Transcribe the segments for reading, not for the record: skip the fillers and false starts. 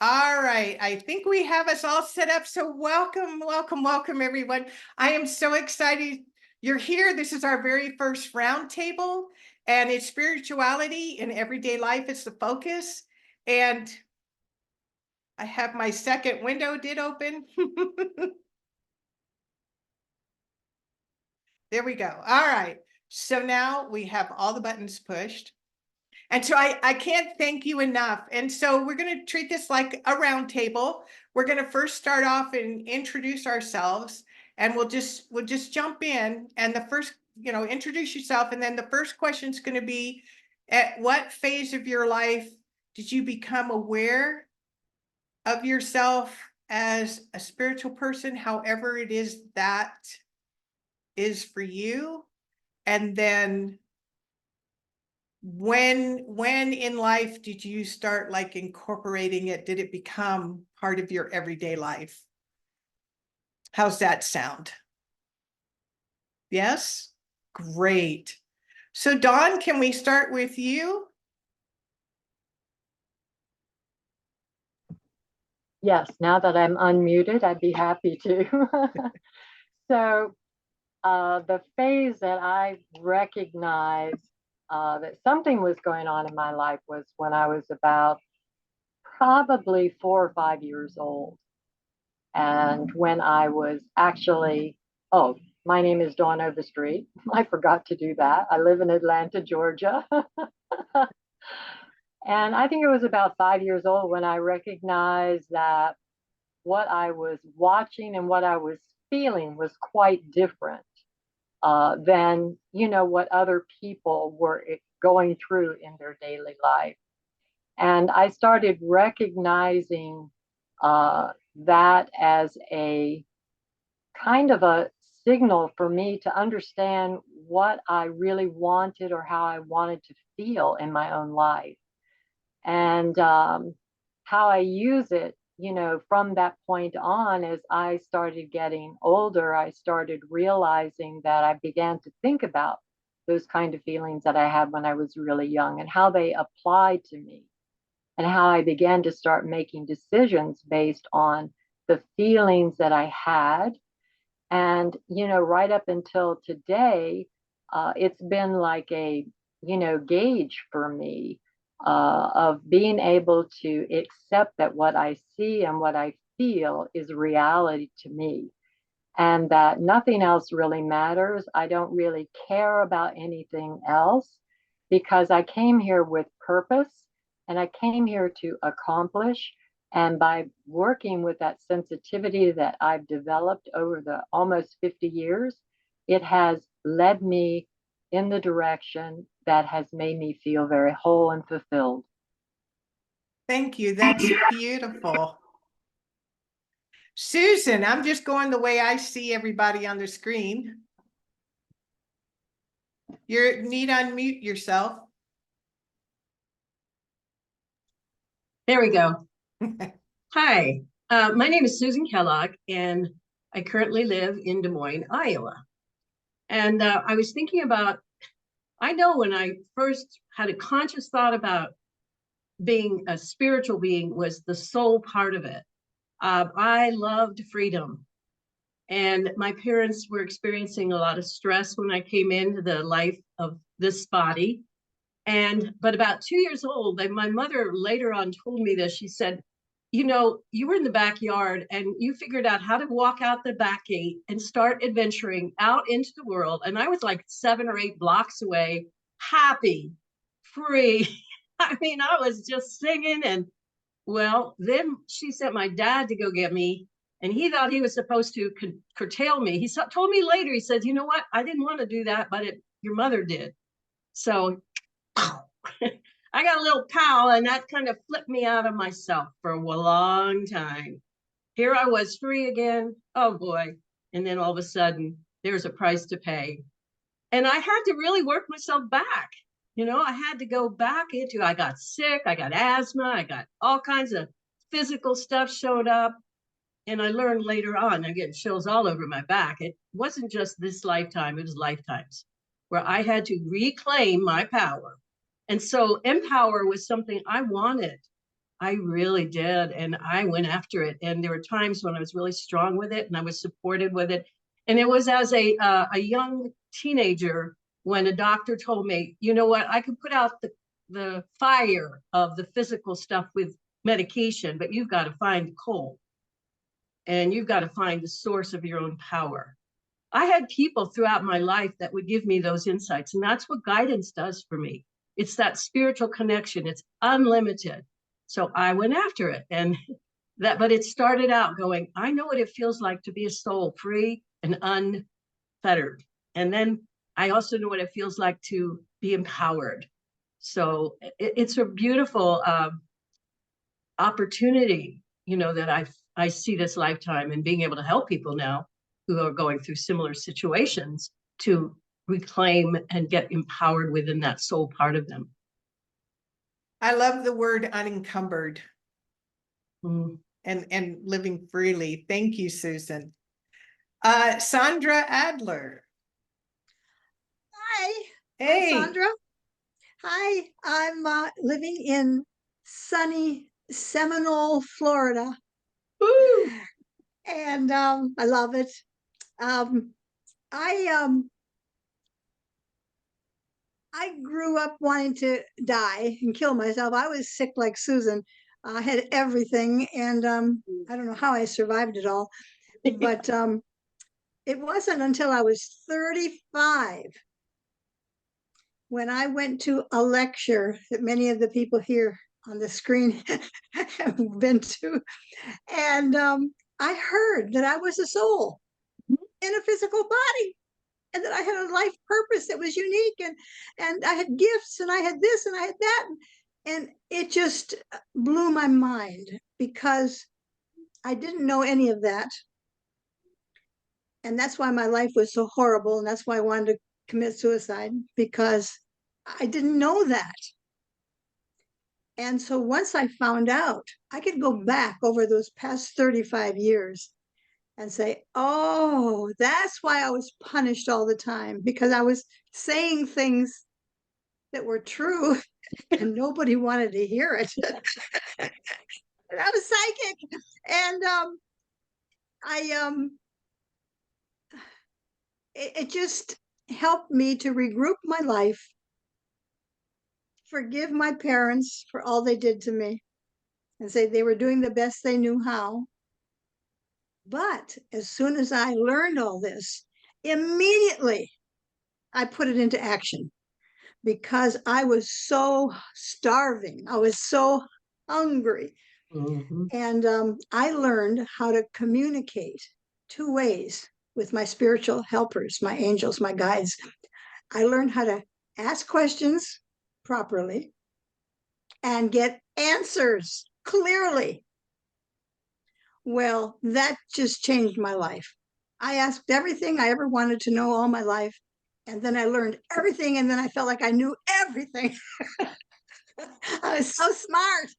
All right, I think we have us all set up. So welcome, welcome, welcome, everyone. I am so excited you're here. This is our very first roundtable, and it's spirituality in everyday life is the focus. And I have my second window did open. There we go. All right. So now we have all the buttons pushed. And so I can't thank you enough. And so we're going to treat this like a round table. We're going to first start off and introduce ourselves, and we'll just jump in. And the first, introduce yourself. And then the first question is going to be, at what phase of your life did you become aware of yourself as a spiritual person, however it is that is for you? And then when in life did you start like incorporating it? Did it become part of your everyday life? How's that sound? Yes? Great. So Dawn, can we start with you? Yes, now that I'm unmuted, I'd be happy to. So, the phase that I recognized that something was going on in my life was when I was about probably 4 or 5 years old. And when I was actually, oh, my name is Dawn Overstreet. I forgot to do that. I live in Atlanta, Georgia. And I think it was about 5 years old when I recognized that what I was watching and what I was feeling was quite different than, what other people were going through in their daily life. And I started recognizing that as a kind of a signal for me to understand what I really wanted or how I wanted to feel in my own life. And how I use it, from that point on, as I started getting older, I started realizing that I began to think about those kind of feelings that I had when I was really young and how they apply to me, and how I began to start making decisions based on the feelings that I had. And, right up until today, it's been like a, gauge for me of being able to accept that what I see and what I feel is reality to me, and that nothing else really matters. I don't really care about anything else because I came here with purpose and I came here to accomplish. And by working with that sensitivity that I've developed over the almost 50 years, it has led me in the direction that has made me feel very whole and fulfilled. Thank you. That's beautiful. Susan, I'm just going the way I see everybody on the screen. You need to unmute yourself. There we go. Hi, my name is Susan Kellogg, and I currently live in Des Moines, Iowa. And I was thinking about, I know when I first had a conscious thought about being a spiritual being was the soul part of it. I loved freedom. And my parents were experiencing a lot of stress when I came into the life of this body. But about 2 years old, my mother later on told me this. She said, you were in the backyard and you figured out how to walk out the back gate and start adventuring out into the world. And I was like 7 or 8 blocks away, happy, free. I mean, I was just singing. And well, then she sent my dad to go get me. And he thought he was supposed to curtail me. He told me later, he said, you know what? I didn't want to do that, but your mother did. So I got a little pal, and that kind of flipped me out of myself for a long time. Here I was free again. Oh boy. And then all of a sudden, there's a price to pay. And I had to really work myself back. I had to go back I got sick, I got asthma, I got all kinds of physical stuff showed up. And I learned later on, I get chills all over my back. It wasn't just this lifetime, it was lifetimes where I had to reclaim my power. And so empower was something I wanted. I really did. And I went after it. And there were times when I was really strong with it and I was supported with it. And it was as a young teenager when a doctor told me, you know what, I could put out the fire of the physical stuff with medication, but you've got to find coal and you've got to find the source of your own power. I had people throughout my life that would give me those insights. And that's what guidance does for me. It's that spiritual connection. It's unlimited. So I went after it. And that, but it started out going, I know what it feels like to be a soul, free and unfettered. And then I also know what it feels like to be empowered. So it's a beautiful opportunity, you know, that I see this lifetime and being able to help people now who are going through similar situations to reclaim and get empowered within that soul part of them. I love the word unencumbered Mm. and living freely. Thank you, Susan. Sandra Adler. Hi, I'm Hey, Sandra. Hi, I'm living in sunny Seminole, Florida, Woo! and I love it. Um, I I grew up wanting to die and kill myself. I was sick like Susan. I had everything, and I don't know how I survived it all. But it wasn't until I was 35 when I went to a lecture that many of the people here on the screen have been to, and I heard that I was a soul in a physical body, and that I had a life purpose that was unique, and I had gifts, and I had this, and I had that, and it just blew my mind because I didn't know any of that, and that's why my life was so horrible, and that's why I wanted to commit suicide, because I didn't know that. And so once I found out, I could go back over those past 35 years and say, oh, that's why I was punished all the time, because I was saying things that were true and nobody wanted to hear it. And I was psychic. And I it just helped me to regroup my life, forgive my parents for all they did to me, and say they were doing the best they knew how. But as soon as I learned all this, immediately I put it into action because I was so starving. I was so hungry. Mm-hmm. And I learned how to communicate two ways with my spiritual helpers, my angels, my guides. I learned how to ask questions properly and get answers clearly. Well, that just changed my life. I asked everything I ever wanted to know all my life. And then I learned everything. And then I felt like I knew everything. I was so smart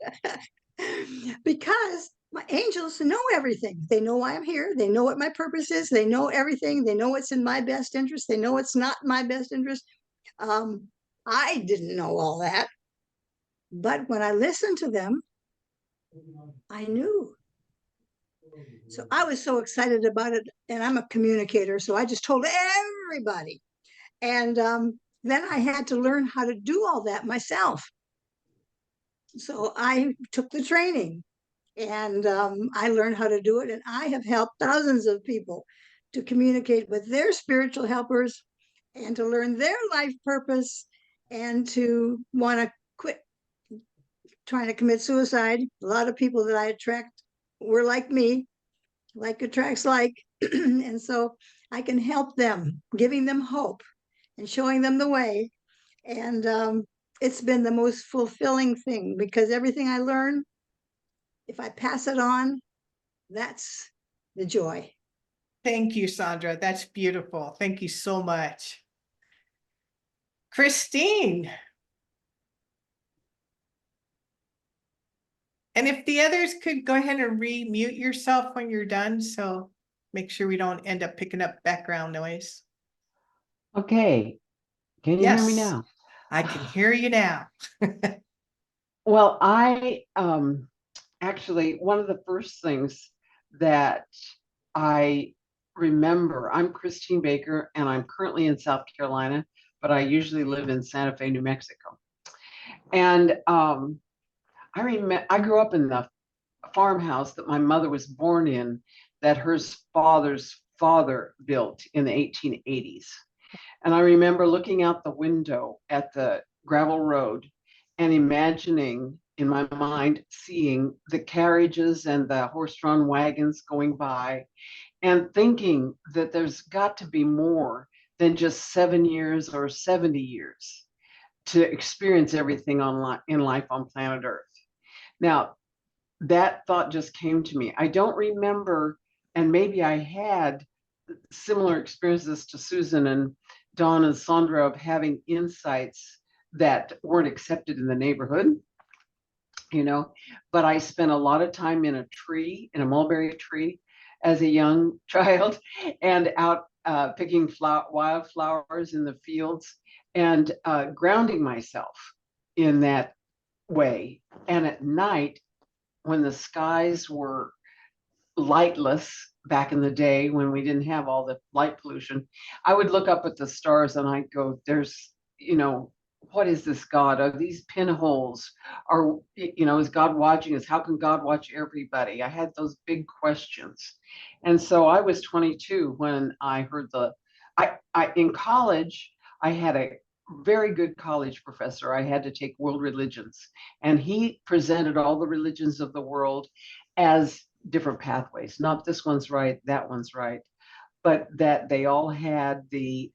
because my angels know everything. They know why I'm here. They know what my purpose is. They know everything. They know what's in my best interest. They know what's not my best interest. I didn't know all that. But when I listened to them, I knew. So I was so excited about it, and I'm a communicator, so I just told everybody. And then I had to learn how to do all that myself. So I took the training, and I learned how to do it, and I have helped thousands of people to communicate with their spiritual helpers and to learn their life purpose and to want to quit trying to commit suicide. A lot of people that I attract were like me, like attracts like. And so I can help them, giving them hope and showing them the way. And it's been the most fulfilling thing because everything I learn, if I pass it on, that's the joy. thank you, Sandra. That's beautiful. Thank you so much. Christine. And if the others could go ahead and re-mute yourself when you're done, so make sure we don't end up picking up background noise. Okay, can you hear me Yes, now? I can hear you now. Well, I actually, one of the first things that I remember, I'm Christine Baker, and I'm currently in South Carolina, but I usually live in Santa Fe, New Mexico. And I remember I grew up in the farmhouse that my mother was born in, that her father's father built in the 1880s. And I remember looking out the window at the gravel road and imagining in my mind seeing the carriages and the horse-drawn wagons going by and thinking that there's got to be more than just 7 years or 70 years to experience everything in life on planet Earth. Now, that thought just came to me. I don't remember, and maybe I had similar experiences to Susan and Dawn and Sandra of having insights that weren't accepted in the neighborhood, but I spent a lot of time in a tree, in a mulberry tree, as a young child, and out picking wildflowers in the fields and grounding myself in that way. And at night, when the skies were lightless back in the day when we didn't have all the light pollution, I would look up at the stars and I'd go, there's, what is this God? Are these pinholes? Is God watching us? How can God watch everybody? I had those big questions. And so I was 22 when I heard in college, I had a very good college professor. I had to take world religions, and he presented all the religions of the world as different pathways, not this one's right, that one's right, but that they all had the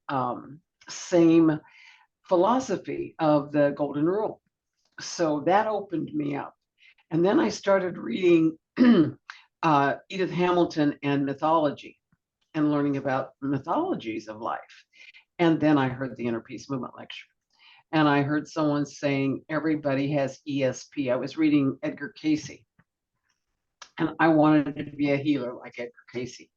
same philosophy of the golden rule. So that opened me up. And then I started reading Edith Hamilton and mythology and learning about mythologies of life. And then I heard the Inner Peace Movement lecture. And I heard someone saying everybody has ESP. I was reading Edgar Cayce. And I wanted to be a healer like Edgar Cayce.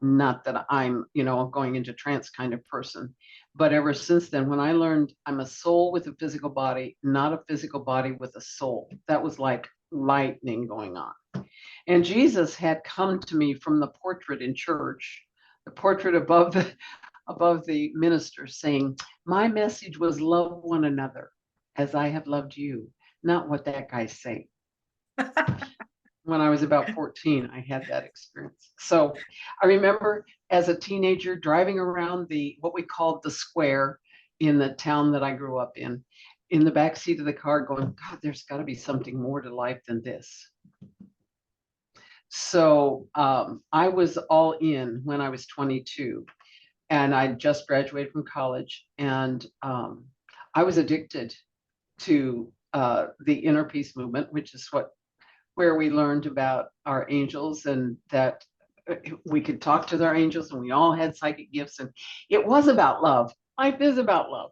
Not that I'm, going into trance kind of person. But ever since then, when I learned I'm a soul with a physical body, not a physical body with a soul, that was like lightning going on. And Jesus had come to me from the portrait in church, the portrait above the minister, saying, my message was love one another as I have loved you, not what that guy's saying. When I was about 14, I had that experience. So I remember as a teenager driving around what we called the square in the town that I grew up in the back seat of the car going, God, there's got to be something more to life than this. So I was all in when I was 22, and I just graduated from college, and I was addicted to the Inner Peace Movement, which is where we learned about our angels and that we could talk to our angels, and we all had psychic gifts, and it was about love. Life is about love.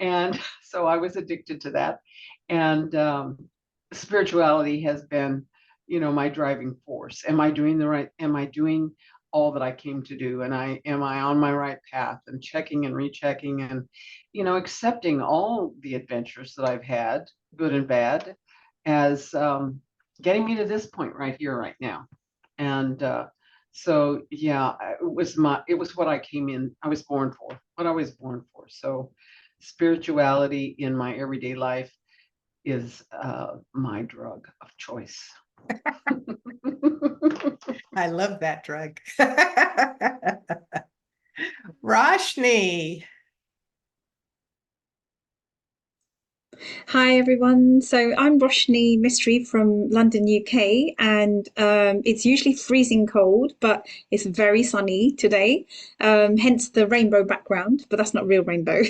And so I was addicted to that. And spirituality has been, my driving force. Am I doing all that I came to do? And am I on my right path, and checking and rechecking and, accepting all the adventures that I've had, good and bad, as getting me to this point right here, right now. And so, yeah, it was what I was born for, what I was born for. So spirituality in my everyday life is my drug of choice. I love that drug. Roshni. Hi everyone. So I'm Roshni Mystery from London, UK, and it's usually freezing cold, but it's very sunny today. Hence the rainbow background, but that's not real rainbow.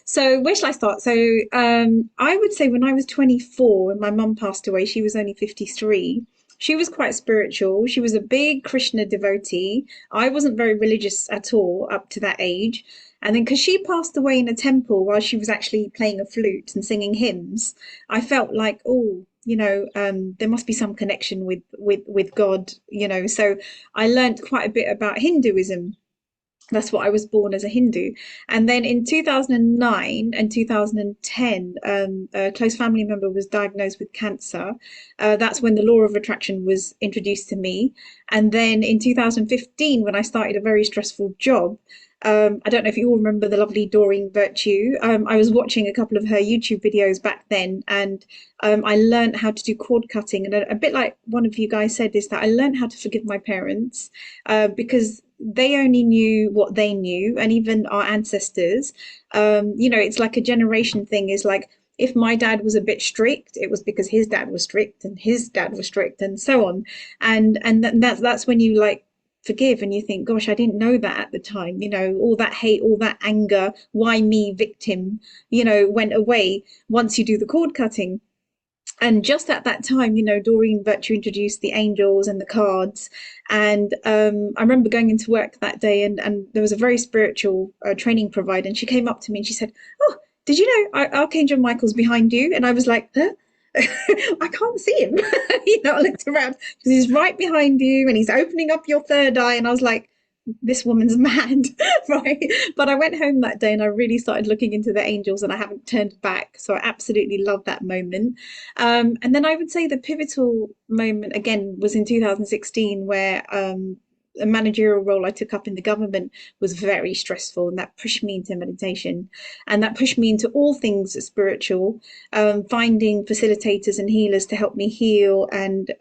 So where shall I start? So I would say when I was 24, when my mum passed away, she was only 53. She was quite spiritual. She was a big Krishna devotee. I wasn't very religious at all up to that age. And then because she passed away in a temple while she was actually playing a flute and singing hymns, I felt like, oh, there must be some connection with God, So I learned quite a bit about Hinduism. That's what I was born as, a Hindu. And then in 2009 and 2010, a close family member was diagnosed with cancer. That's when the law of attraction was introduced to me. And then in 2015, when I started a very stressful job, I don't know if you all remember the lovely Doreen Virtue. I was watching a couple of her YouTube videos back then, and I learned how to do cord cutting. And a bit like one of you guys said, is that I learned how to forgive my parents because they only knew what they knew, and even our ancestors. It's like a generation thing. Is like, if my dad was a bit strict, it was because his dad was strict, and his dad was strict, and so on. And that's when you like forgive, and you think, gosh, I didn't know that at the time. All that hate, all that anger, why me, victim, went away once you do the cord cutting. And just at that time, Doreen Virtue introduced the angels and the cards. And I remember going into work that day, and there was a very spiritual training provider, and she came up to me and she said, "Oh, did you know Archangel Michael's behind you?" And I was like, "Huh?" I can't see him. I looked around because he's right behind you and he's opening up your third eye. And I was like, this woman's mad, right? But I went home that day and I really started looking into the angels, and I haven't turned back. So I absolutely love that moment. And then I would say the pivotal moment again was in 2016, where a managerial role I took up in the government was very stressful, and that pushed me into meditation, and that pushed me into all things spiritual, finding facilitators and healers to help me heal and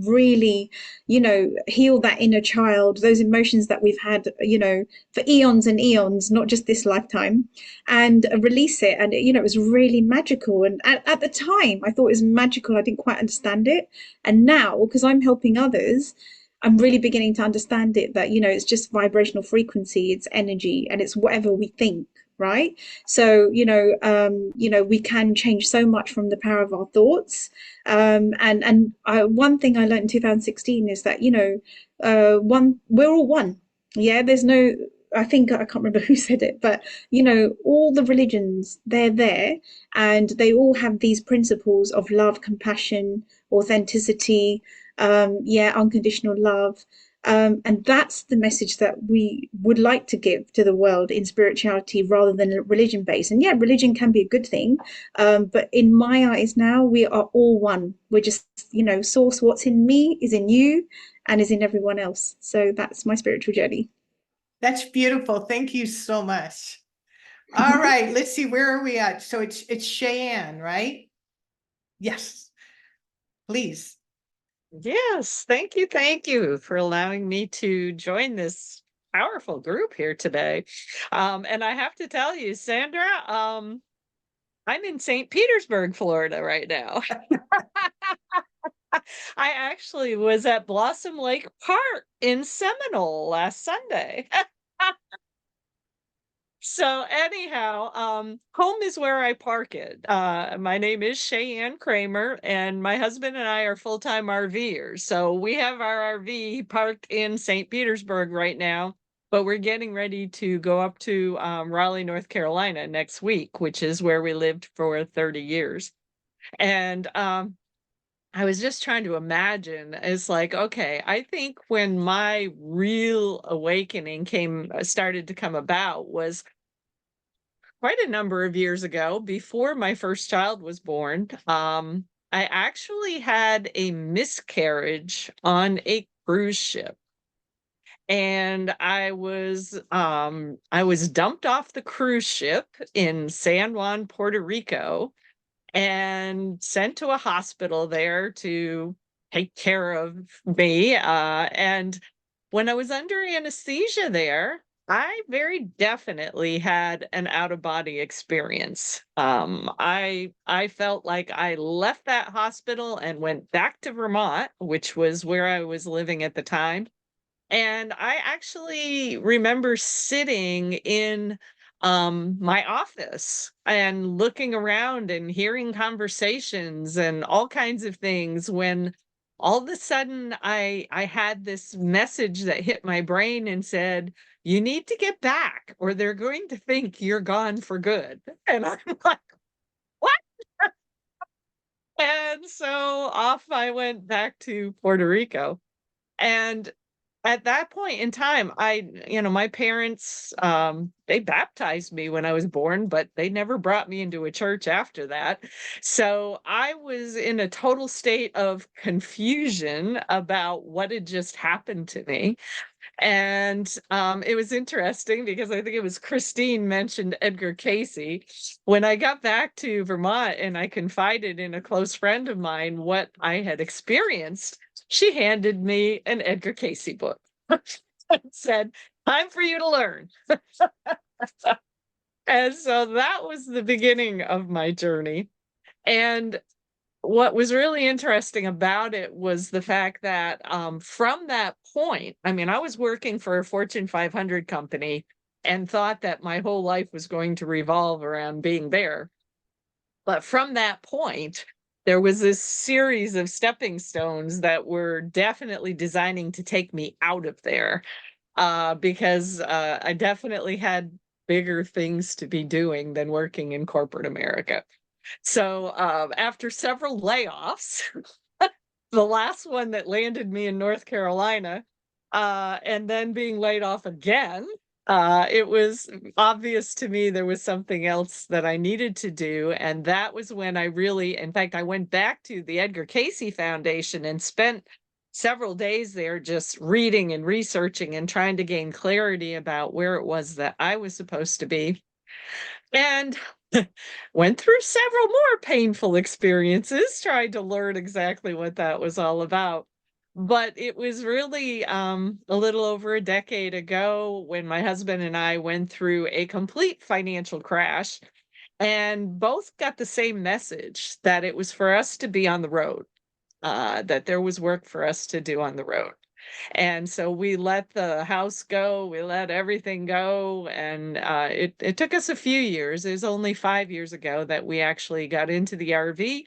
really, heal that inner child, those emotions that we've had, for eons and eons, not just this lifetime, and release it. And, it was really magical. And at the time, I thought it was magical. I didn't quite understand it. And now, because I'm helping others, I'm really beginning to understand it, that, it's just vibrational frequency, it's energy, and it's whatever we think, right? So, we can change so much from the power of our thoughts. One thing I learned in 2016 is that, we're all one. Yeah, there's no, I think, I can't remember who said it, but, all the religions, they're there, and they all have these principles of love, compassion, authenticity, unconditional love. And that's the message that we would like to give to the world in spirituality rather than religion based. And yeah, religion can be a good thing. But in my eyes now, we are all one. We're just, source, what's in me is in you and is in everyone else. So that's my spiritual journey. That's beautiful. Thank you so much. All right, let's see, where are we at? So it's Cheyenne, right? Yes, please. Yes, thank you for allowing me to join this powerful group here today. And I have to tell you, Sandra, I'm in St. Petersburg, Florida right now. I actually was at Blossom Lake Park in Seminole last Sunday. So anyhow, home is where I park it. My name is Cheyenne Kramer, and my husband and I are full-time RVers. So we have our RV parked in St. Petersburg right now, but we're getting ready to go up to Raleigh, North Carolina next week, which is where we lived for 30 years. And I was just trying to imagine, it's like, okay, I think when my real awakening started to come about was quite a number of years ago, before my first child was born. I actually had a miscarriage on a cruise ship. And I was dumped off the cruise ship in San Juan, Puerto Rico, and sent to a hospital there to take care of me. And when I was under anesthesia there, I very definitely had an out of body experience. I felt like I left that hospital and went back to Vermont, which was where I was living at the time. And I actually remember sitting in my office and looking around and hearing conversations and all kinds of things, when all of a sudden I had this message that hit my brain and said, "You need to get back or they're going to think you're gone for good." And I'm like, "What?" And so off I went back to Puerto Rico. And at that point in time, my parents, they baptized me when I was born, but they never brought me into a church after that. So I was in a total state of confusion about what had just happened to me. And it was interesting because I think it was Christine mentioned Edgar Casey. When I got back to Vermont and I confided in a close friend of mine what I had experienced, she handed me an Edgar Casey book and said, "Time for you to learn." And so that was the beginning of my journey. And what was really interesting about it was the fact that from that point, I mean, I was working for a Fortune 500 company and thought that my whole life was going to revolve around being there. But from that point, there was this series of stepping stones that were definitely designing to take me out of there, because I definitely had bigger things to be doing than working in corporate America. So after several layoffs, the last one that landed me in North Carolina, and then being laid off again, it was obvious to me there was something else that I needed to do. And that was when I really, in fact, I went back to the Edgar Casey Foundation and spent several days there just reading and researching and trying to gain clarity about where it was that I was supposed to be. And went through several more painful experiences trying to learn exactly what that was all about. But it was really a little over a decade ago when my husband and I went through a complete financial crash and both got the same message that it was for us to be on the road, that there was work for us to do on the road. And so we let the house go, we let everything go, and it took us a few years. It was only 5 years ago that we actually got into the RV.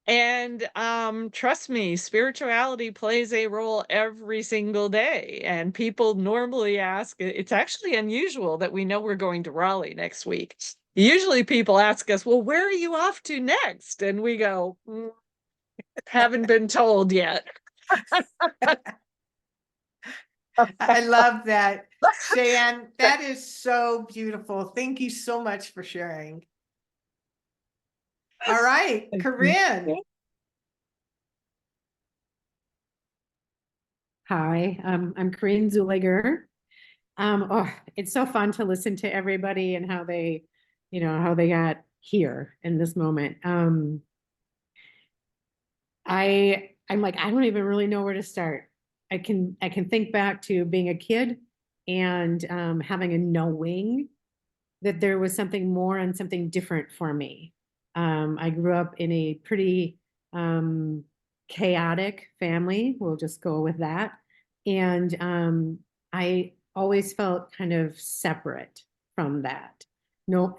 And trust me, spirituality plays a role every single day. And people normally ask, it's actually unusual that we know we're going to Raleigh next week. Usually people ask us, well, where are you off to next? And we go, haven't been told yet. I love that. Cheyenne, that is so beautiful. Thank you so much for sharing. All right, Thank you. Corinne. Hi, I'm Corinne Zuliger. It's so fun to listen to everybody and how they, how they got here in this moment. I'm like, I don't even really know where to start. I can think back to being a kid and having a knowing that there was something more and something different for me. I grew up in a pretty chaotic family. We'll just go with that. And I always felt kind of separate from that.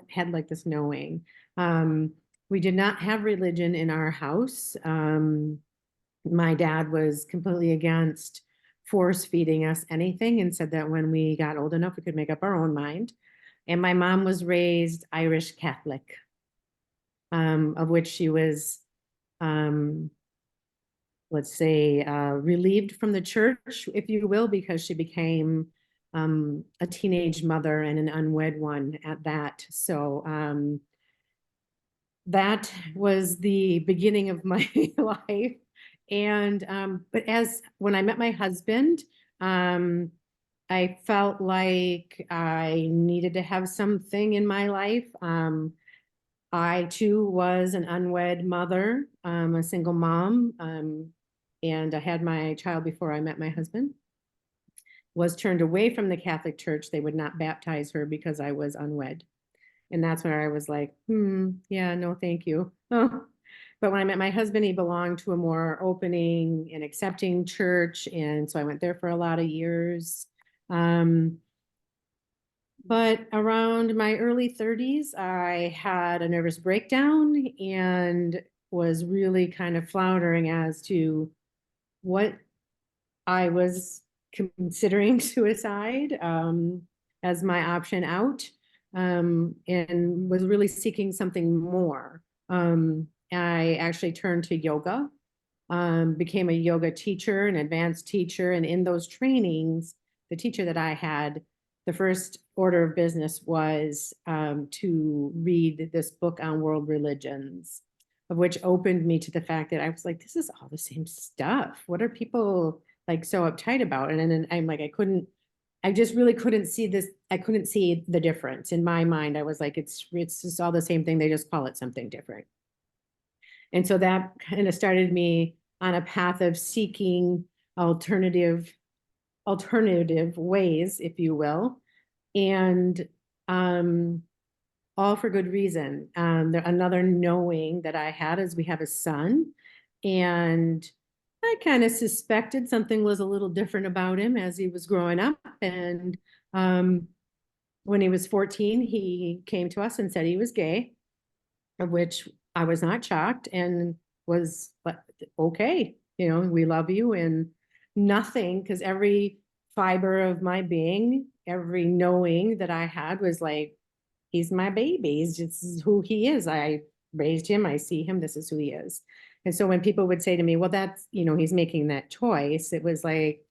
Had like this knowing. We did not have religion in our house. My dad was completely against force feeding us anything and said that when we got old enough, we could make up our own mind. And my mom was raised Irish Catholic, of which she was, let's say, relieved from the church, if you will, because she became a teenage mother and an unwed one at that. So that was the beginning of my life. And but when I met my husband, I felt like I needed to have something in my life. I too was an unwed mother, a single mom, and I had my child before I met my husband. Was turned away from the Catholic Church. They would not baptize her because I was unwed. And that's where I was like, yeah, no, thank you. But when I met my husband, he belonged to a more opening and accepting church. And so I went there for a lot of years. But around my early 30s, I had a nervous breakdown and was really kind of floundering as to what I was considering suicide as my option out, and was really seeking something more. I actually turned to yoga became a yoga teacher, an advanced teacher. And in those trainings, the teacher that I had, the first order of business was to read this book on world religions, of which opened me to the fact that I was like, this is all the same stuff. What are people like so uptight about? And then I'm like, I just really couldn't see this. I couldn't see the difference in my mind. I was like, it's just all the same thing. They just call it something different. And so that kind of started me on a path of seeking alternative ways, if you will. And all for good reason. Another knowing that I had is we have a son, and I kind of suspected something was a little different about him as he was growing up. And when he was 14, he came to us and said he was gay, of which I was not shocked and was like, okay, we love you, and nothing, because every fiber of my being, every knowing that I had was like, he's my baby. He's just who he is. I raised him. I see him. This is who he is. And so when people would say to me, well, that's, he's making that choice, it was like,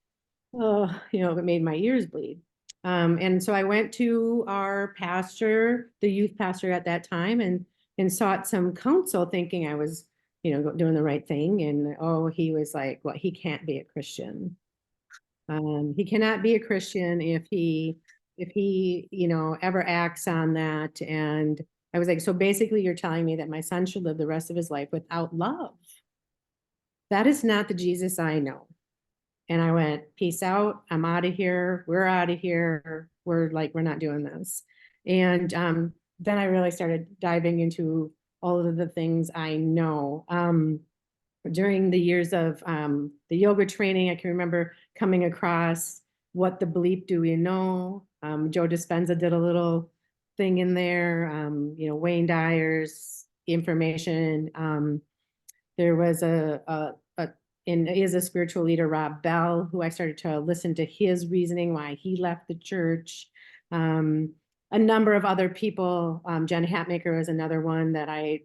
oh, it made my ears bleed. And so I went to our pastor, the youth pastor at that time, and sought some counsel, thinking I was, doing the right thing. And he was like, well, he can't be a Christian. He cannot be a Christian if he ever acts on that. And I was like, so basically you're telling me that my son should live the rest of his life without love. That is not the Jesus I know. And I went, peace out. I'm out of here. We're out of here. We're not doing this. And then I really started diving into all of the things I know. During the years of the yoga training, I can remember coming across What the Bleep Do You Know? Joe Dispenza did a little thing in there, Wayne Dyer's information. There was is a spiritual leader, Rob Bell, who I started to listen to his reasoning why he left the church. A number of other people, Jen Hatmaker was another one that I,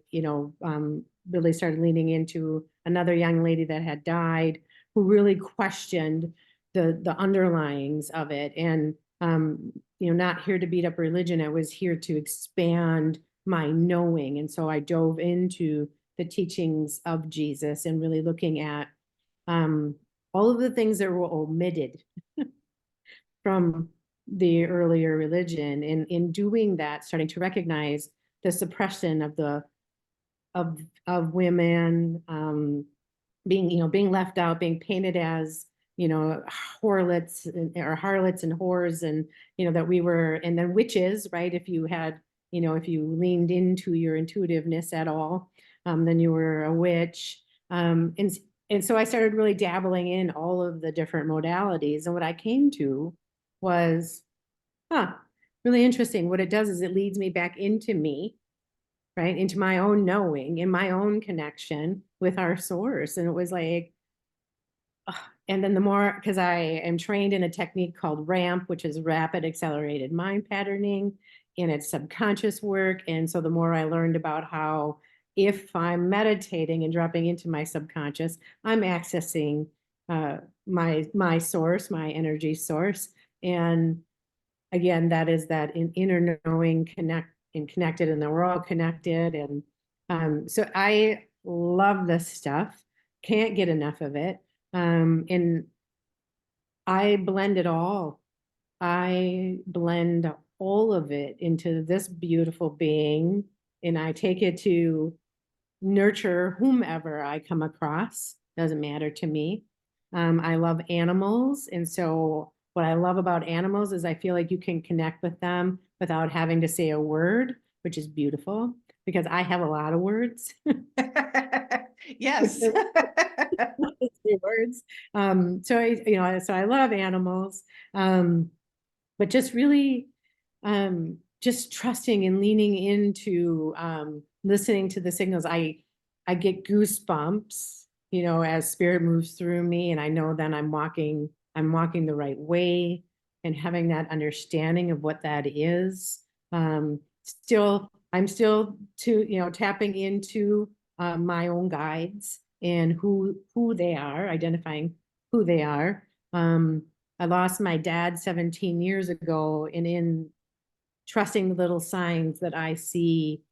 really started leaning into. Another young lady that had died, who really questioned the underlyings of it. And, not here to beat up religion. I was here to expand my knowing. And so I dove into the teachings of Jesus and really looking at all of the things that were omitted from the earlier religion. And in doing that, starting to recognize the suppression of women, being left out, being painted as, harlots and whores, and, that we were, and then witches, right? If you had, if you leaned into your intuitiveness at all, then you were a witch. And so I started really dabbling in all of the different modalities. And what I came to was, really interesting. What it does is it leads me back into me, right? Into my own knowing, in my own connection with our source. And it was like, and then the more, because I am trained in a technique called RAMP, which is rapid accelerated mind patterning, and it's subconscious work. And so the more I learned about how, if I'm meditating and dropping into my subconscious, I'm accessing my source, my energy source. And again, that is that inner knowing, connected, and then we're all connected. And so I love this stuff, can't get enough of it. And I blend it all. I blend all of it into this beautiful being, and I take it to nurture whomever I come across. Doesn't matter to me. I love animals. And so what I love about animals is I feel like you can connect with them without having to say a word, which is beautiful, because I have a lot of words. Yes. Words. So I love animals. But just really just trusting and leaning into listening to the signals. I get goosebumps, as spirit moves through me, and I know then I'm walking the right way, and having that understanding of what that is. I'm still tapping into my own guides, in who they are, identifying who they are. I lost my dad 17 years ago, and in trusting the little signs that I see,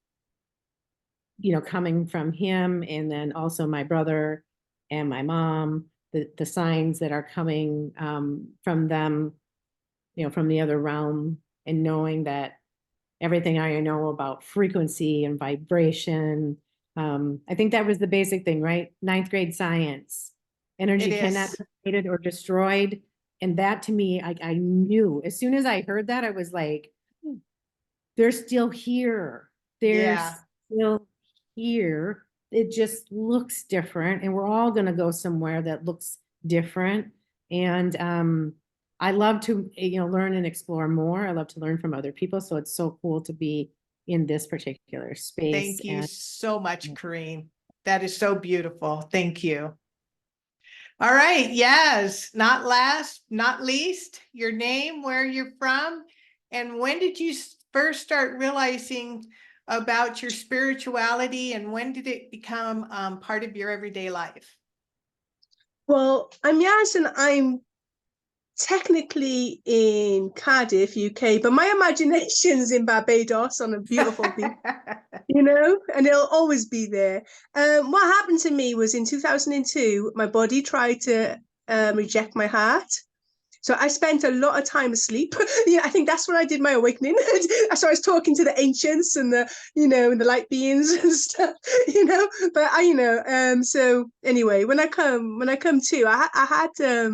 coming from him, and then also my brother and my mom, the signs that are coming from them, from the other realm, and knowing that everything I know about frequency and vibration. I think that was the basic thing, right? Ninth grade science. Energy It cannot is. be created or destroyed. And that to me, I knew as soon as I heard that, I was like, they're still here. They're Yeah. still here. It just looks different. And we're all going to go somewhere that looks different. And I love to, learn and explore more. I love to learn from other people. So it's so cool to be in this particular space. Thank you And so much, Kareem. That is so beautiful. Thank you. All right. Yes. Not last, not least, your name, where you're from, and when did you first start realizing about your spirituality, and when did it become part of your everyday life? Well, I'm Yaz, and I'm technically in Cardiff, UK, but my imagination's in Barbados on a beautiful beach, and it'll always be there. What happened to me was in 2002, my body tried to reject my heart. So I spent a lot of time asleep. I think that's when I did my awakening. So I was talking to the ancients and and the light beings and stuff, But so anyway, when I come to, I had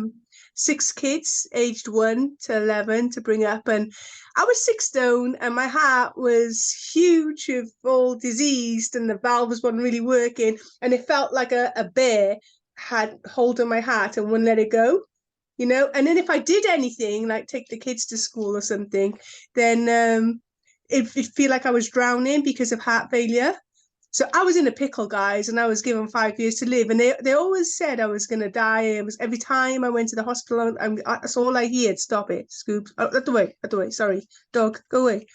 6 kids, aged 1 to 11, to bring up, and I was 6 stone, and my heart was huge, of all diseased, and the valves weren't really working, and it felt like a bear had hold of my heart and wouldn't let it go. And then if I did anything like take the kids to school or something, then it'd feel like I was drowning because of heart failure. So I was in a pickle, guys, and I was given 5 years to live, and they always said I was going to die. It was every time I went to the hospital, that's all I heard. Stop it, Scoops. Oh, out the way. Sorry, dog, go away.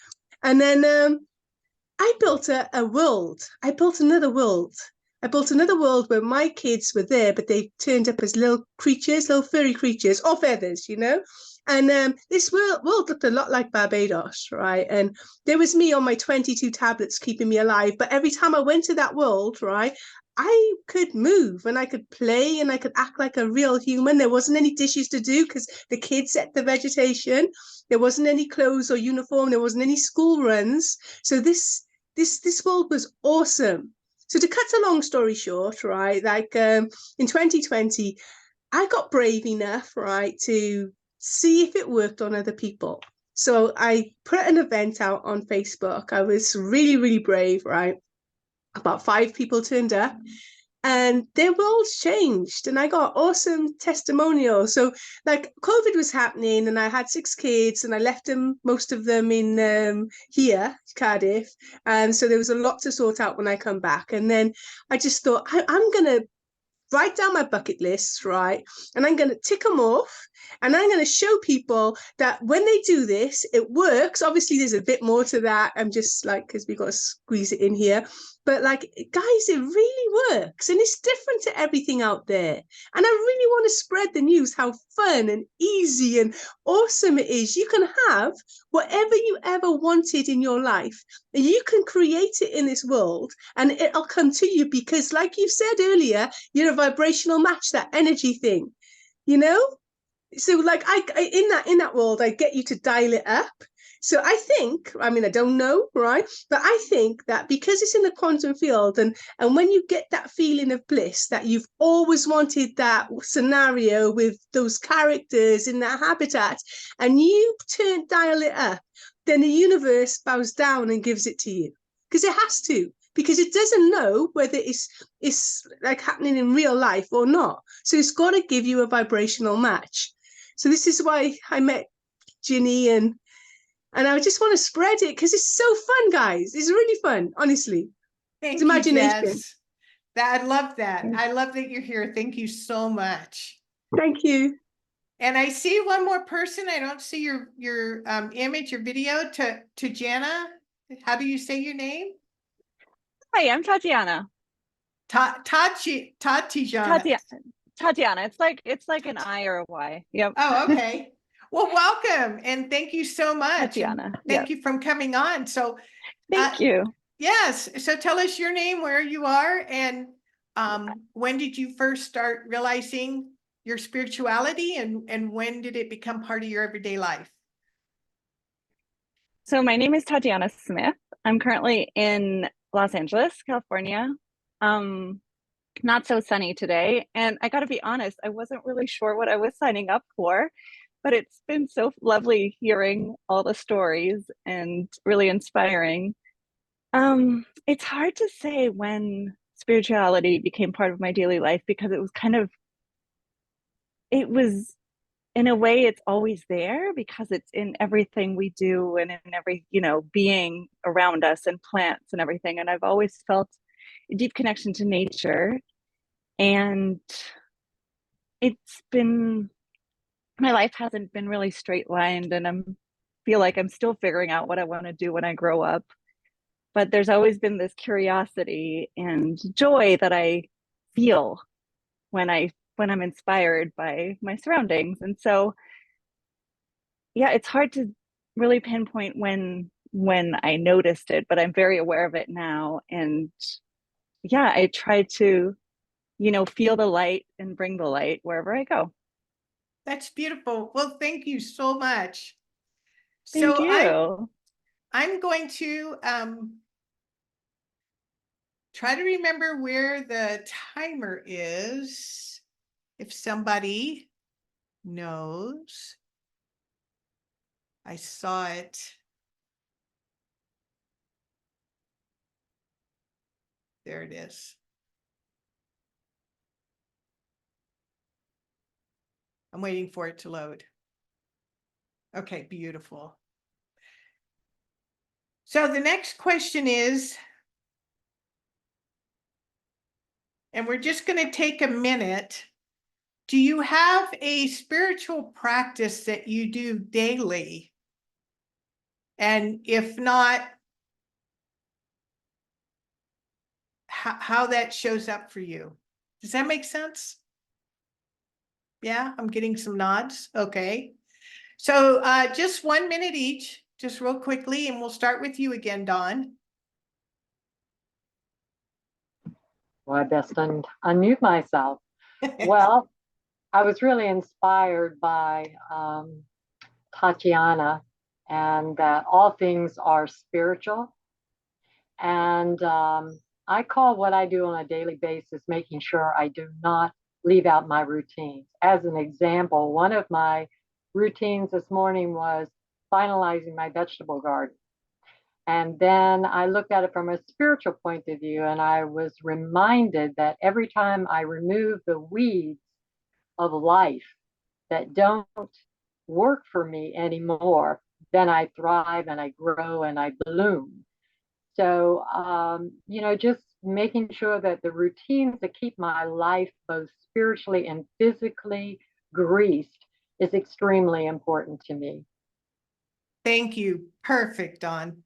And then I built a world. I built another world. I built another world where my kids were there, but they turned up as little creatures, little furry creatures, or feathers, And this world looked a lot like Barbados, right? And there was me on my 22 tablets keeping me alive. But every time I went to that world, right, I could move and I could play and I could act like a real human. There wasn't any dishes to do because the kids set the vegetation. There wasn't any clothes or uniform. There wasn't any school runs. So this world was awesome. So to cut a long story short, right, like in 2020, I got brave enough, right, to see if it worked on other people. So I put an event out on Facebook. I was really, really brave, right? About 5 people turned up, and their worlds changed, and I got awesome testimonials. So like COVID was happening, and I had 6 kids, and I left them, most of them in here, Cardiff, and so there was a lot to sort out when I come back. And then I just thought, I'm gonna write down my bucket lists, right? And I'm going to tick them off, and I'm going to show people that when they do this, it works. Obviously, there's a bit more to that. I'm just like, because we got to squeeze it in here. But like, guys, it really works, and it's different to everything out there. And I really want to spread the news, how fun and easy and awesome it is. You can have whatever you ever wanted in your life. You can create it in this world, and it'll come to you, because like you said earlier, you're a vibrational match, that energy thing, so like I in that world, I get you to dial it up. So I think, I don't know, right, but I think that because it's in the quantum field, and when you get that feeling of bliss, that you've always wanted that scenario with those characters in that habitat, and you dial it up, then the universe bows down and gives it to you, because it has to, because it doesn't know whether it's like happening in real life or not. So it's got to give you a vibrational match. So this is why I met Ginny, and I just want to spread it, because it's so fun, guys. It's really fun, honestly. Thank It's you, imagination. Jess. I love that. I love that you're here. Thank you so much. Thank you. And I see one more person. I don't see your image, your video, to Jana. How do you say your name? Hi, I'm Tatiana. Tatiana. Tatiana. It's like an I or a Y. Yep. Oh, okay. Well, welcome and thank you so much. And Tatiana. thank you for coming on. So, Thank you. yes. So tell us your name, where you are, and when did you first start realizing your spirituality, and when did it become part of your everyday life? So my name is Tatiana Smith. I'm currently in Los Angeles, California. Not so sunny today. And I got to be honest, I wasn't really sure what I was signing up for, but it's been so lovely hearing all the stories and really inspiring. It's hard to say when spirituality became part of my daily life because it was in a way it's always there because it's in everything we do and in every, being around us and plants and everything. And I've always felt a deep connection to nature. And my life hasn't been really straight lined, and feel like I'm still figuring out what I want to do when I grow up. But there's always been this curiosity and joy that I feel when I'm inspired by my surroundings. And so, yeah, it's hard to really pinpoint when I noticed it, but I'm very aware of it now. And yeah, I try to, feel the light and bring the light wherever I go. That's beautiful. Well, thank you so much. Thank So you. I'm going to try to remember where the timer is. If somebody knows. I saw it. There it is. I'm waiting for it to load. Okay, beautiful. So the next question is, and we're just going to take a minute. Do you have a spiritual practice that you do daily? And if not, how that shows up for you? Does that make sense? Yeah, I'm getting some nods. Okay. So just 1 minute each, just real quickly, and we'll start with you again, Dawn. Well, I best unmute myself. Well, I was really inspired by Tatiana, and that all things are spiritual. And I call what I do on a daily basis making sure I do not leave out my routines. As an example, one of my routines this morning was finalizing my vegetable garden. And then I looked at it from a spiritual point of view, and I was reminded that every time I remove the weeds of life that don't work for me anymore, then I thrive and I grow and I bloom. So, just making sure that the routines that keep my life both spiritually and physically greased is extremely important to me. Thank you. Perfect, Dawn.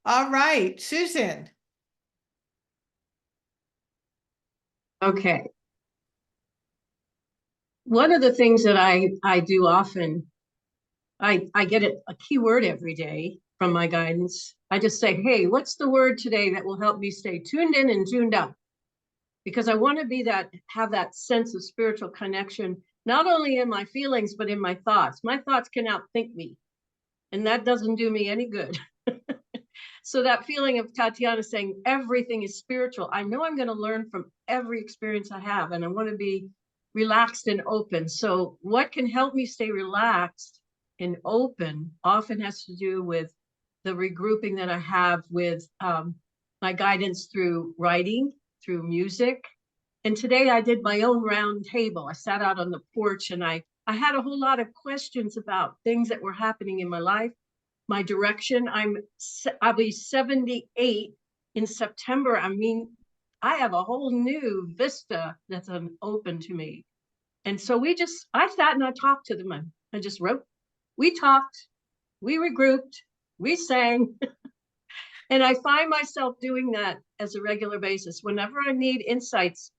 All right, Susan. Okay. One of the things that I do often, I get a keyword every day from my guidance. I just say, hey, what's the word today that will help me stay tuned in and tuned up? Because I want to have that sense of spiritual connection, not only in my feelings, but in my thoughts. My thoughts can outthink me, and that doesn't do me any good. So that feeling of Tatiana saying everything is spiritual, I know I'm going to learn from every experience I have, and I want to be relaxed and open. So what can help me stay relaxed and open often has to do with the regrouping that I have with my guidance through writing, through music. And today I did my own round table. I sat out on the porch and I had a whole lot of questions about things that were happening in my life, my direction. I'll be 78 in September. I mean, I have a whole new vista that's open to me. And so I sat and I talked to them. I just wrote, we talked, we regrouped, we sang. And I find myself doing that as a regular basis. Whenever I need insights,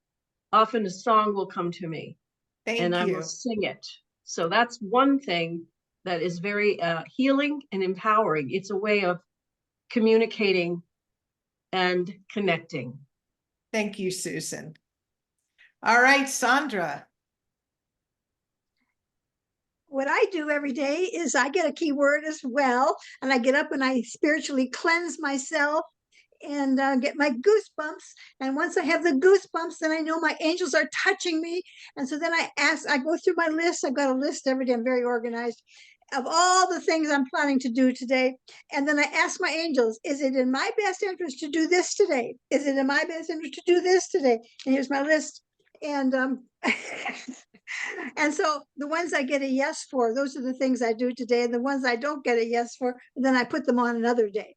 often a song will come to me and Thank I will you. sing it. So that's one thing that is very healing and empowering. It's a way of communicating and connecting. Thank you, Susan. All right, Sandra. What I do every day is I get a keyword as well, and I get up and I spiritually cleanse myself and get my goosebumps. And once I have the goosebumps, then I know my angels are touching me. And so then I go through my list. I've got a list every day. I'm very organized of all the things I'm planning to do today. And then I ask my angels, is it in my best interest to do this today? Is it in my best interest to do this today? And here's my list. And and so the ones I get a yes for, those are the things I do today. And the ones I don't get a yes for, then I put them on another day.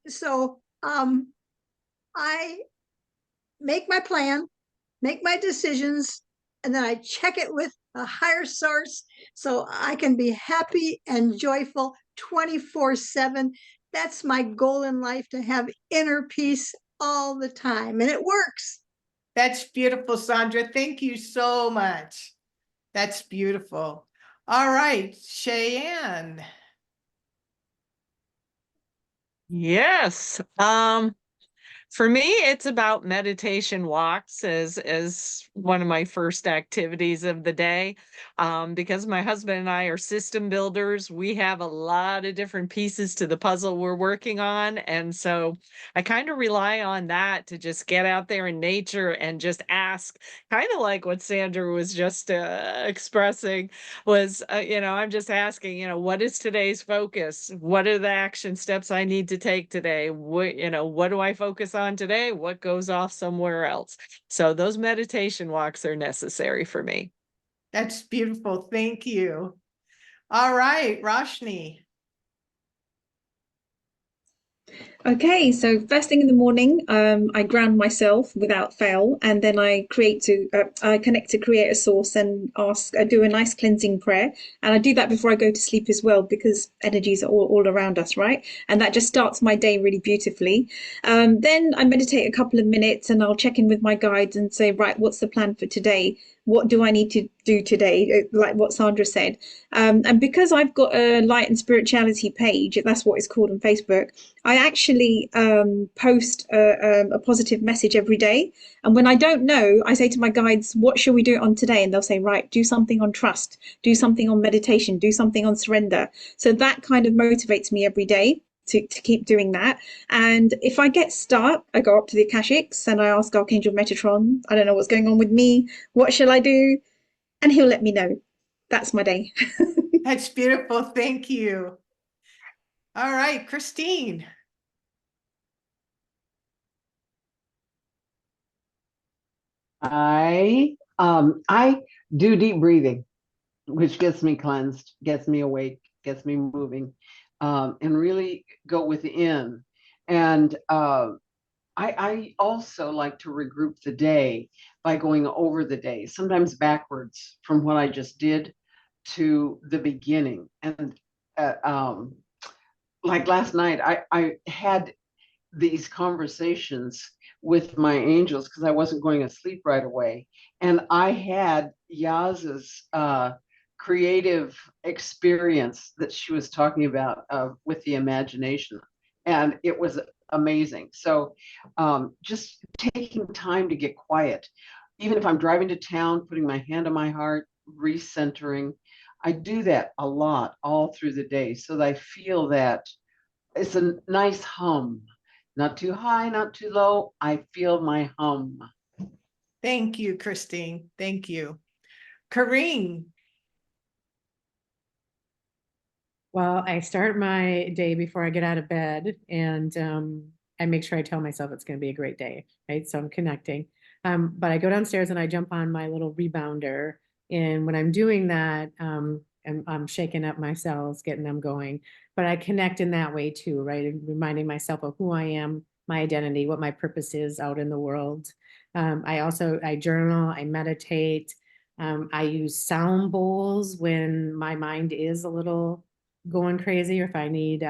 So I make my plan, make my decisions, and then I check it with a higher source so I can be happy and joyful 24/7. That's my goal in life, to have inner peace all the time. And it works. That's beautiful, Sandra. Thank you so much. That's beautiful. All right, Cheyenne. Yes. For me, it's about meditation walks as one of my first activities of the day. Because my husband and I are system builders, we have a lot of different pieces to the puzzle we're working on. And so I kind of rely on that to just get out there in nature and just ask, kind of like what Sandra was just expressing was, I'm just asking, what is today's focus? What are the action steps I need to take today? What do I focus on today? What goes off somewhere else? So those meditation walks are necessary for me. That's beautiful. Thank you. All right, Roshni. Okay, so first thing in the morning, I ground myself without fail, and then I connect to Creator Source and I do a nice cleansing prayer, and I do that before I go to sleep as well because energies are all around us, right? And that just starts my day really beautifully. Then I meditate a couple of minutes, and I'll check in with my guides and say, right, what's the plan for today? What do I need to do today? Like what Sandra said. And because I've got a light and spirituality page, that's what it's called on Facebook, I actually post a positive message every day. And when I don't know, I say to my guides, what shall we do on today? And they'll say, right, do something on trust, do something on meditation, do something on surrender. So that kind of motivates me every day to keep doing that. And if I get stuck, I go up to the Akashics and I ask Archangel Metatron, I don't know what's going on with me. What shall I do? And he'll let me know. That's my day. That's beautiful. Thank you. All right, Christine. I do deep breathing, which gets me cleansed, gets me awake, gets me moving, and really go within. And I also like to regroup the day by going over the day, sometimes backwards from what I just did to the beginning. And like last night, I had these conversations with my angels because I wasn't going to sleep right away. And I had Yaz's creative experience that she was talking about with the imagination. And it was amazing. So just taking time to get quiet, even if I'm driving to town, putting my hand on my heart, recentering. I do that a lot all through the day so that I feel that it's a nice hum, not too high, not too low. I feel my hum. Thank you, Christine. Thank you. Kareen. Well, I start my day before I get out of bed, and I make sure I tell myself it's going to be a great day, right? So I'm connecting. But I go downstairs and I jump on my little rebounder. And when I'm doing that, I'm shaking up my cells, getting them going. But I connect in that way too, right? And reminding myself of who I am, my identity, what my purpose is out in the world. I journal, I meditate. I use sound bowls when my mind is a little going crazy or if I need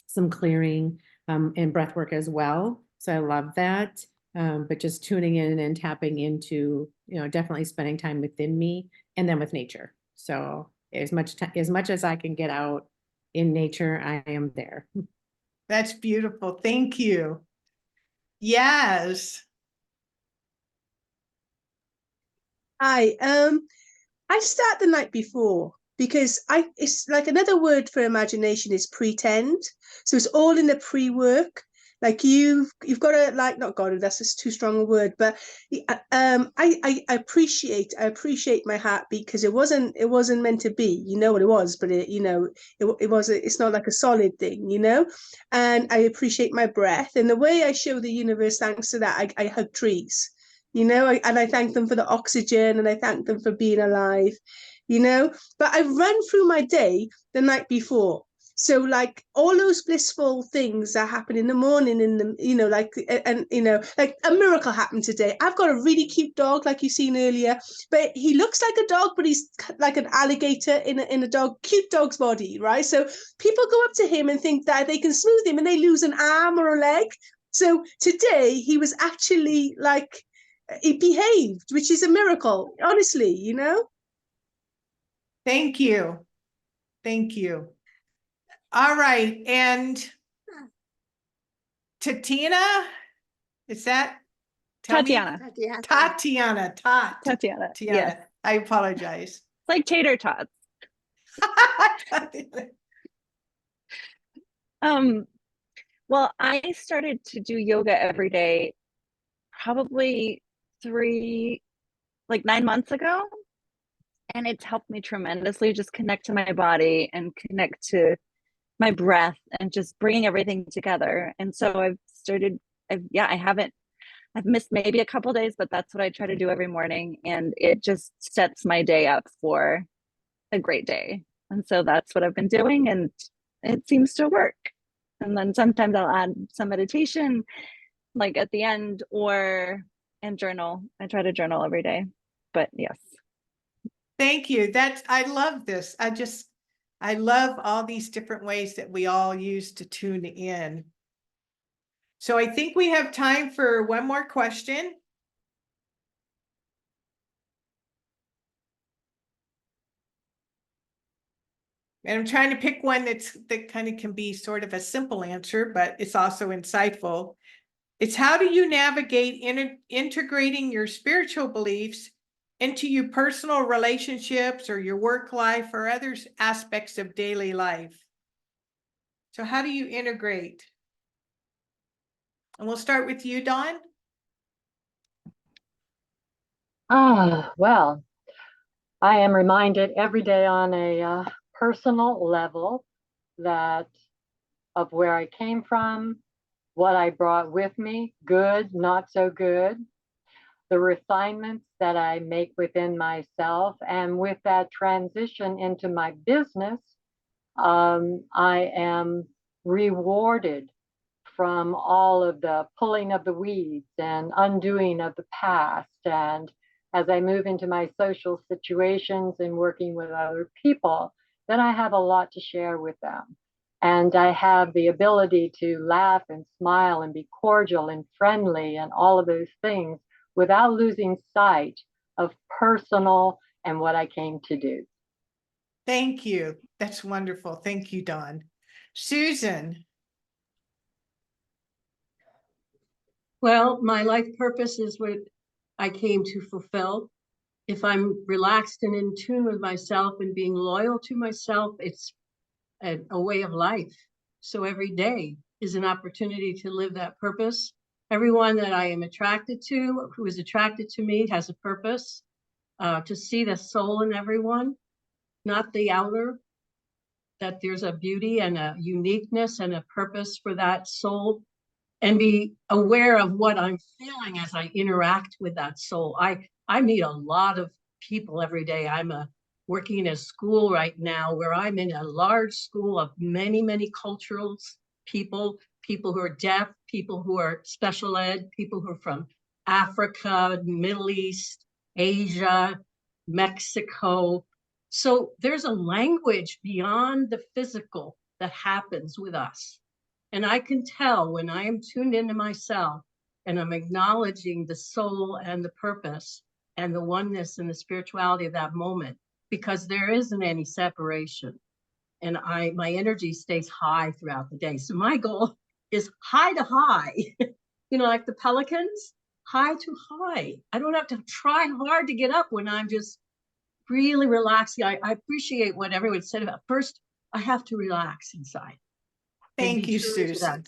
some clearing. and breath work as well. So I love that. But just tuning in and tapping into, definitely spending time within me and then with nature. So as much as I can get out in nature, I am there. That's beautiful. Thank you. Yes. Hi, I start the night before because it's like another word for imagination is pretend. So it's all in the pre-work. Like you've got to like not got to, that's just too strong a word, but I appreciate my heartbeat because it wasn't meant to be. You know what it was, but it's not like a solid thing, And I appreciate my breath and the way I show the universe thanks to that. I hug trees, and I thank them for the oxygen and I thank them for being alive, But I run through my day the night before. So like all those blissful things that happen in the morning like a miracle happened today. I've got a really cute dog, like you've seen earlier, but he looks like a dog, but he's like an alligator in a cute dog's body, right? So people go up to him and think that they can smooth him and they lose an arm or a leg. So today he was actually like, it behaved, which is a miracle, honestly, Thank you. Thank you. All right. And Tatiana, is that? Tell me. Tatiana. Tatiana. Tatiana. Tatiana. Yes. I apologize. It's like tater tots. Well, I started to do yoga every day probably 9 months ago. And it's helped me tremendously just connect to my body and connect to my breath and just bringing everything together. And so I've missed maybe a couple days, but that's what I try to do every morning. And it just sets my day up for a great day. And so that's what I've been doing. And it seems to work. And then sometimes I'll add some meditation like at the end and journal. I try to journal every day, but yes. Thank you. I love this. I love all these different ways that we all use to tune in. So I think we have time for one more question. And I'm trying to pick one that kind of can be sort of a simple answer, but it's also insightful. It's how do you navigate integrating your spiritual beliefs into your personal relationships or your work life or other aspects of daily life? So how do you integrate? And we'll start with you, Dawn. Well, I am reminded every day on a personal level that of where I came from, what I brought with me, good, not so good, the refinements that I make within myself, and with that transition into my business, I am rewarded from all of the pulling of the weeds and undoing of the past. And as I move into my social situations and working with other people, then I have a lot to share with them. And I have the ability to laugh and smile and be cordial and friendly and all of those things without losing sight of personal and what I came to do. Thank you. That's wonderful. Thank you, Dawn. Susan. Well, my life purpose is what I came to fulfill. If I'm relaxed and in tune with myself and being loyal to myself, it's a way of life. So every day is an opportunity to live that purpose. Everyone that I am attracted to, who is attracted to me, has a purpose, to see the soul in everyone, not the outer, that there's a beauty and a uniqueness and a purpose for that soul, and be aware of what I'm feeling as I interact with that soul. I meet a lot of people every day. I'm working in a school right now where I'm in a large school of many, many cultural people who are deaf, people who are special ed, people who are from Africa, Middle East, Asia, Mexico. So there's a language beyond the physical that happens with us. And I can tell when I am tuned into myself and I'm acknowledging the soul and the purpose and the oneness and the spirituality of that moment, because there isn't any separation. And my energy stays high throughout the day. So my goal is high to high, like the pelicans, high to high. I don't have to try hard to get up when I'm just really relaxing. I appreciate what everyone said about first, I have to relax inside. Thank you, Susan.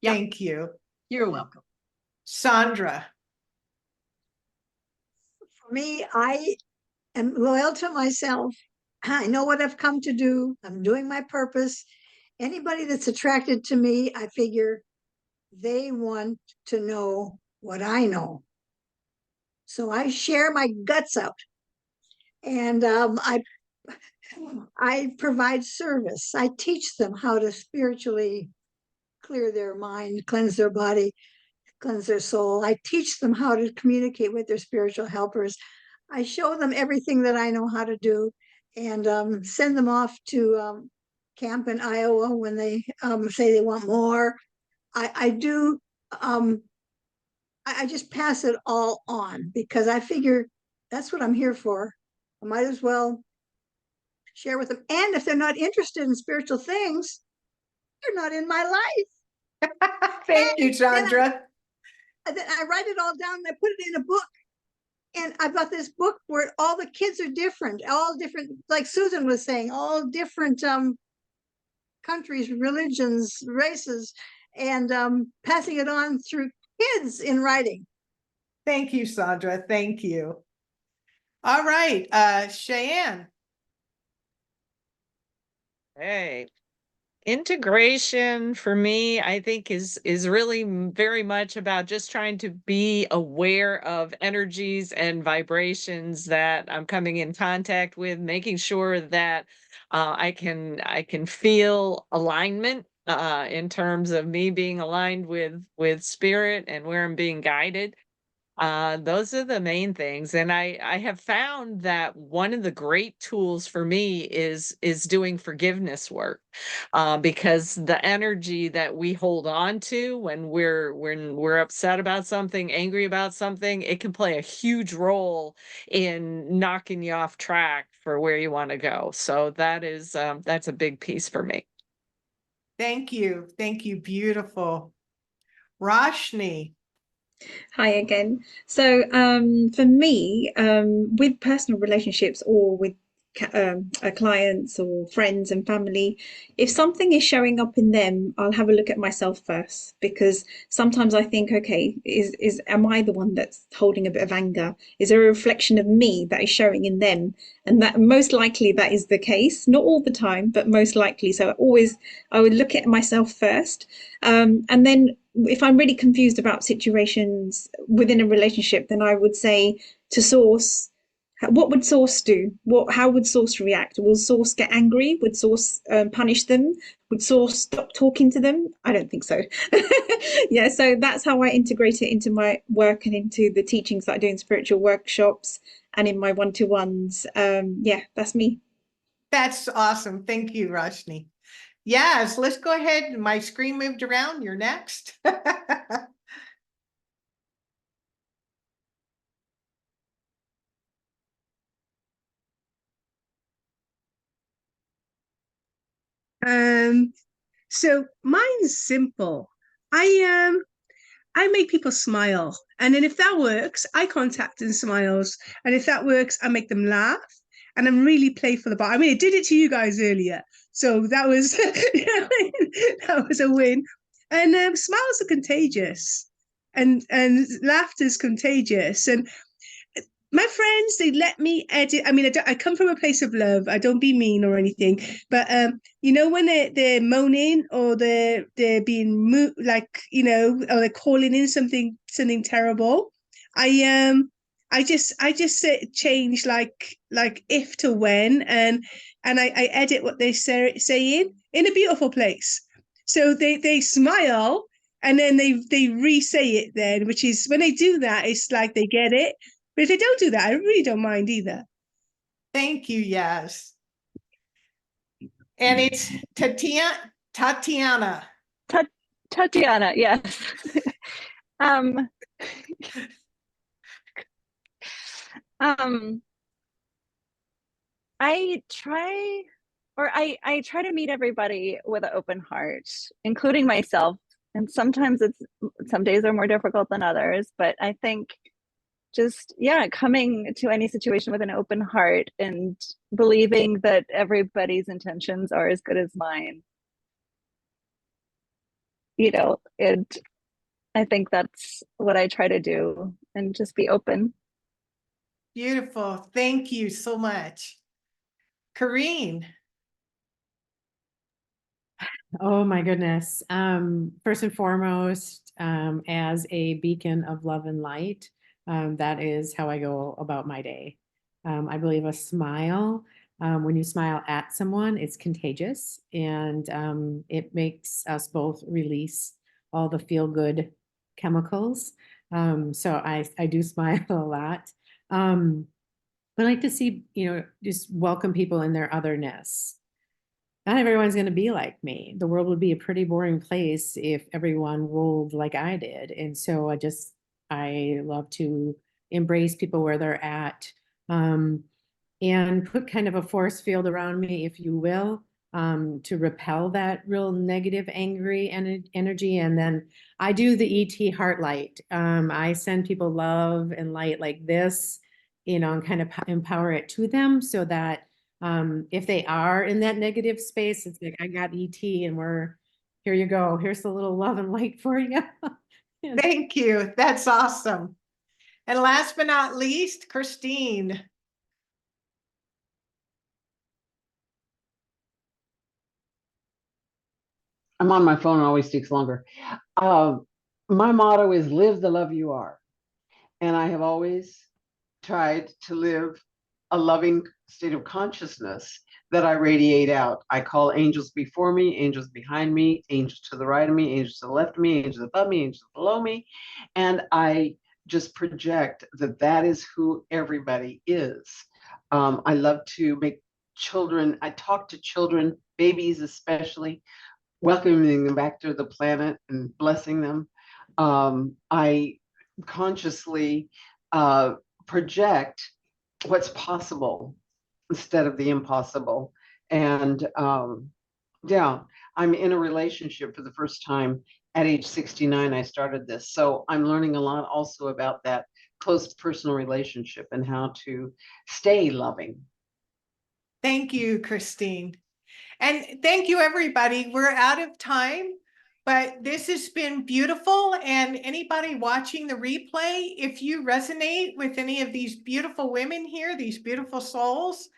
Yep. Thank you. You're welcome. Sandra. For me, I am loyal to myself. I know what I've come to do. I'm doing my purpose. Anybody that's attracted to me, I figure they want to know what I know. So I share my guts out. And I provide service. I teach them how to spiritually clear their mind, cleanse their body, cleanse their soul. I teach them how to communicate with their spiritual helpers. I show them everything that I know how to do, and send them off to camp in Iowa when they say they want more. I do. I just pass it all on because I figure that's what I'm here for. I might as well share with them. And if they're not interested in spiritual things, they're not in my life. Thank you, Sandra. Then I write it all down and I put it in a book. And I've got this book where all the kids are different, all different, like Susan was saying, all different countries, religions, races, and passing it on through kids in writing. Thank you, Sandra. Thank you. All right, Cheyenne. Hey, integration for me, I think is really very much about just trying to be aware of energies and vibrations that I'm coming in contact with, making sure that I can feel alignment in terms of me being aligned with spirit and where I'm being guided. Those are the main things. And I have found that one of the great tools for me is doing forgiveness work. Because the energy that we hold on to when we're upset about something, angry about something, it can play a huge role in knocking you off track for where you want to go. So that's a big piece for me. Thank you. Thank you. beautiful. Roshni. Hi again. So, for me, with personal relationships or with clients or friends and family, if something is showing up in them, I'll have a look at myself first because sometimes I think, okay, am I the one that's holding a bit of anger? Is there a reflection of me that is showing in them? And that most likely that is the case, not all the time, but most likely. So I would look at myself first, and then if I'm really confused about situations within a relationship, then I would say to Source, what would Source do? How would Source react? Will Source get angry? Would Source punish them? Would Source stop talking to them? I don't think so. Yeah, so that's how I integrate it into my work and into the teachings that I do in spiritual workshops and in my one-to-ones. Yeah, that's me. That's awesome. Thank you, Roshni. Yes, let's go ahead. My screen moved around. You're next. So mine's simple. I make people smile, and then if that works, eye contact and smiles, and if that works, I make them laugh, and I'm really playful about it. I mean, I did it to you guys earlier, so that was that was a win. And smiles are contagious, and laughter's contagious, and my friends, they let me edit. I mean, I come from a place of love. I don't be mean or anything, but when they're moaning or they're being like, or they're calling in something terrible, I just say change like if to when, and I edit what they're saying in a beautiful place. So they smile and then they re-say it then, which is when they do that, it's like they get it. But if they don't do that, I really don't mind either. Thank you. Yes. And it's Tatiana. Tatiana, yes. um, um, I try, I try to meet everybody with an open heart, including myself. And sometimes some days are more difficult than others, but I think just, yeah, coming to any situation with an open heart and believing that everybody's intentions are as good as mine. And I think that's what I try to do, and just be open. Beautiful. Thank you so much. Kareen. Oh my goodness. First and foremost, as a beacon of love and light, that is how I go about my day. I believe a smile, when you smile at someone, it's contagious, and it makes us both release all the feel-good chemicals. So I do smile a lot. I like to see, just welcome people in their otherness. Not everyone's going to be like me. The world would be a pretty boring place if everyone rolled like I did. And so I love to embrace people where they're at, and put kind of a force field around me, if you will, to repel that real negative, angry energy. And then I do the ET heart light. I send people love and light like this, and kind of empower it to them, so that if they are in that negative space, it's like, I got ET, and here you go. Here's the little love and light for you. Thank you. That's awesome. And last but not least, Christine. I'm on my phone, it always takes longer. My motto is live the love you are. And I have always tried to live a loving state of consciousness that I radiate out. I call angels before me, angels behind me, angels to the right of me, angels to the left of me, angels above me, angels below me. And I just project that is who everybody is. I love to make children, I talk to children, babies especially, welcoming them back to the planet and blessing them. I consciously project what's possible instead of the impossible. And yeah, I'm in a relationship for the first time at age 69. I started this. So I'm learning a lot also about that close personal relationship and how to stay loving. Thank you, Christine. And thank you, everybody. We're out of time, but this has been beautiful. And anybody watching the replay, if you resonate with any of these beautiful women here, these beautiful souls,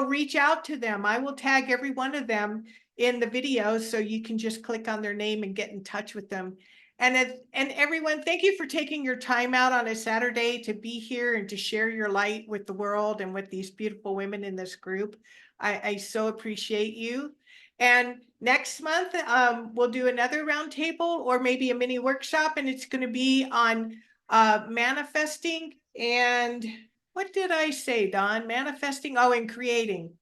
reach out to them. I will tag every one of them in the video, so you can just click on their name and get in touch with them. And everyone, thank you for taking your time out on a Saturday to be here and to share your light with the world and with these beautiful women in this group. I so appreciate you. And next month, we'll do another roundtable or maybe a mini workshop, and it's going to be on manifesting and what did I say, Don? Manifesting, and creating.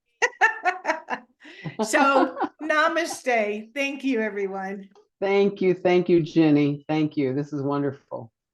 So namaste. Thank you, everyone. Thank you, Jenny. Thank you. This is wonderful.